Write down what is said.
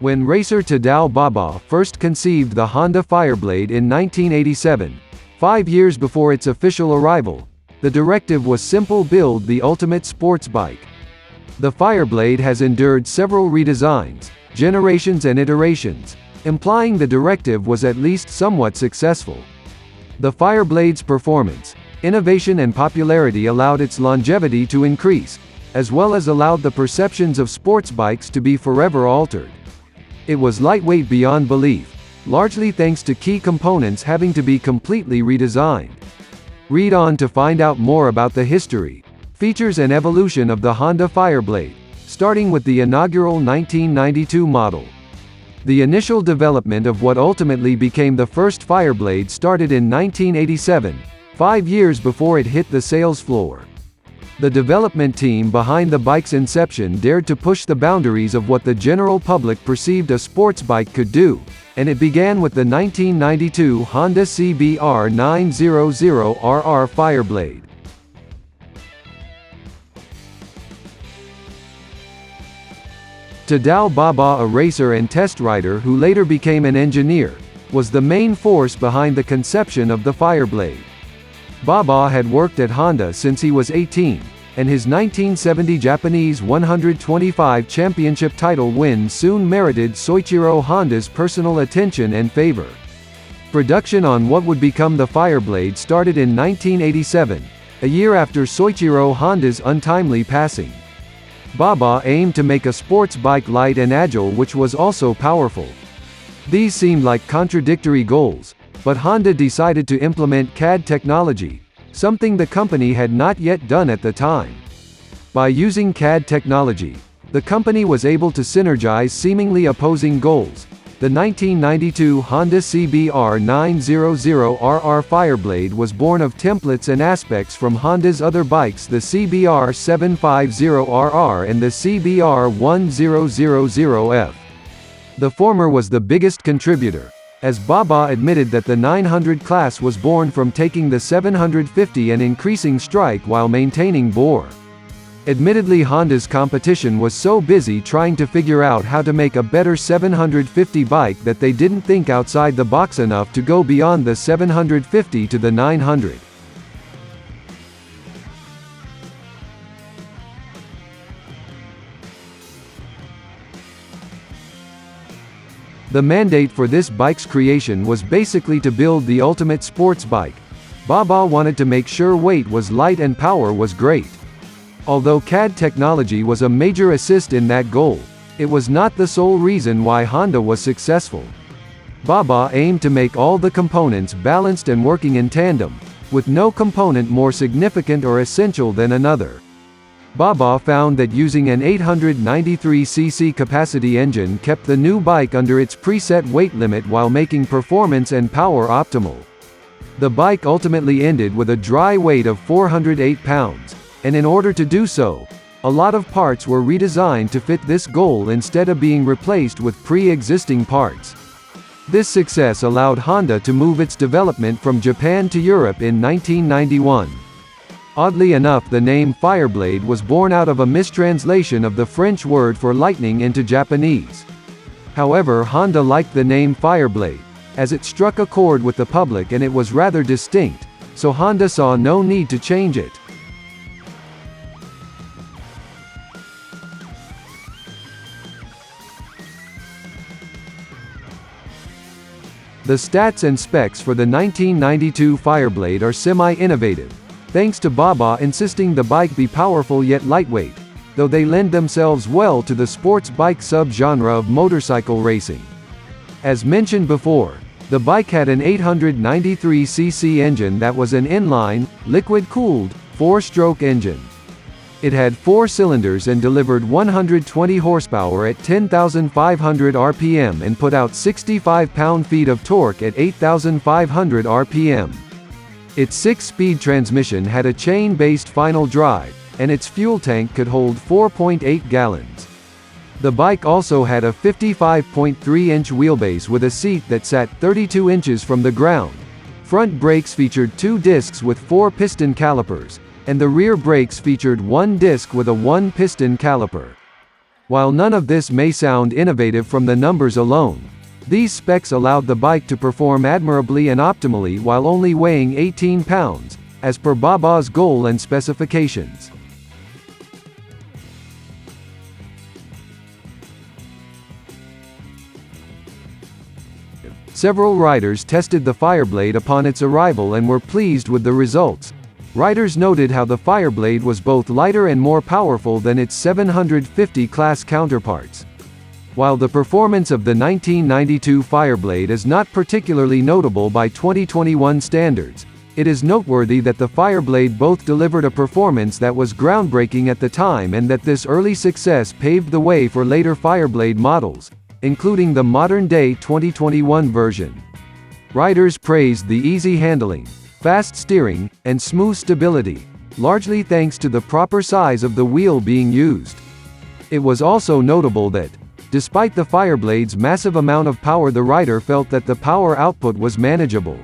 When racer Tadao Baba first conceived the Honda FireBlade in 1987, 5 years before its official arrival, the directive was simple: build the ultimate sports bike. The FireBlade has endured several redesigns, generations and iterations, implying the directive was at least somewhat successful. The FireBlade's performance, innovation and popularity allowed its longevity to increase, as well as allowed the perceptions of sports bikes to be forever altered. It was lightweight beyond belief, largely thanks to key components having to be completely redesigned. Read on to find out more about the history, features and evolution of the Honda FireBlade, starting with the inaugural 1992 model. The initial development of what ultimately became the first FireBlade started in 1987, 5 years before it hit the sales floor. The development team behind the bike's inception dared to push the boundaries of what the general public perceived a sports bike could do, and it began with the 1992 Honda CBR 900RR FireBlade. Tadao Baba, a racer and test rider who later became an engineer, was the main force behind the conception of the FireBlade. Baba had worked at Honda since he was 18, and his 1970 Japanese 125 championship title win soon merited Soichiro Honda's personal attention and favor. Production on what would become the FireBlade started in 1987, a year after Soichiro Honda's untimely passing. Baba aimed to make a sports bike light and agile which was also powerful. These seemed like contradictory goals, but Honda decided to implement CAD technology, something the company had not yet done at the time. By using CAD technology, the company was able to synergize seemingly opposing goals. The 1992 Honda CBR 900RR FireBlade was born of templates and aspects from Honda's other bikes, the CBR 750RR and the CBR 1000F. The former was the biggest contributor, as Baba admitted that the 900 class was born from taking the 750 and increasing strike while maintaining bore. Admittedly, Honda's competition was so busy trying to figure out how to make a better 750 bike that they didn't think outside the box enough to go beyond the 750 to the 900. The mandate for this bike's creation was basically to build the ultimate sports bike. Baba wanted to make sure weight was light and power was great. Although CAD technology was a major assist in that goal, it was not the sole reason why Honda was successful. Baba aimed to make all the components balanced and working in tandem, with no component more significant or essential than another. Baba found that using an 893cc capacity engine kept the new bike under its preset weight limit while making performance and power optimal. The bike ultimately ended with a dry weight of 408 pounds, and in order to do so, a lot of parts were redesigned to fit this goal instead of being replaced with pre-existing parts. This success allowed Honda to move its development from Japan to Europe in 1991. Oddly enough, the name FireBlade was born out of a mistranslation of the French word for lightning into Japanese. However, Honda liked the name FireBlade, as it struck a chord with the public and it was rather distinct, so Honda saw no need to change it. The stats and specs for the 1992 FireBlade are semi-innovative, thanks to Baba insisting the bike be powerful yet lightweight, though they lend themselves well to the sports bike sub-genre of motorcycle racing. As mentioned before, the bike had an 893cc engine that was an inline, liquid-cooled, 4-stroke engine. It had 4 cylinders and delivered 120 horsepower at 10,500 RPM and put out 65 pound-feet of torque at 8,500 RPM. Its 6-speed transmission had a chain-based final drive, and its fuel tank could hold 4.8 gallons. The bike also had a 55.3-inch wheelbase with a seat that sat 32 inches from the ground. Front brakes featured 2 discs with 4 piston calipers, and the rear brakes featured 1 disc with a 1-piston caliper. While none of this may sound innovative from the numbers alone, these specs allowed the bike to perform admirably and optimally while only weighing 18 pounds, as per Baba's goal and specifications. Several riders tested the Fireblade upon its arrival and were pleased with the results. Riders noted how the Fireblade was both lighter and more powerful than its 750 class counterparts. While the performance of the 1992 Fireblade is not particularly notable by 2021 standards, it is noteworthy that the Fireblade both delivered a performance that was groundbreaking at the time and that this early success paved the way for later Fireblade models, including the modern-day 2021 version. Riders praised the easy handling, fast steering, and smooth stability, largely thanks to the proper size of the wheel being used. It was also notable that, despite the Fireblade's massive amount of power, the rider felt that the power output was manageable.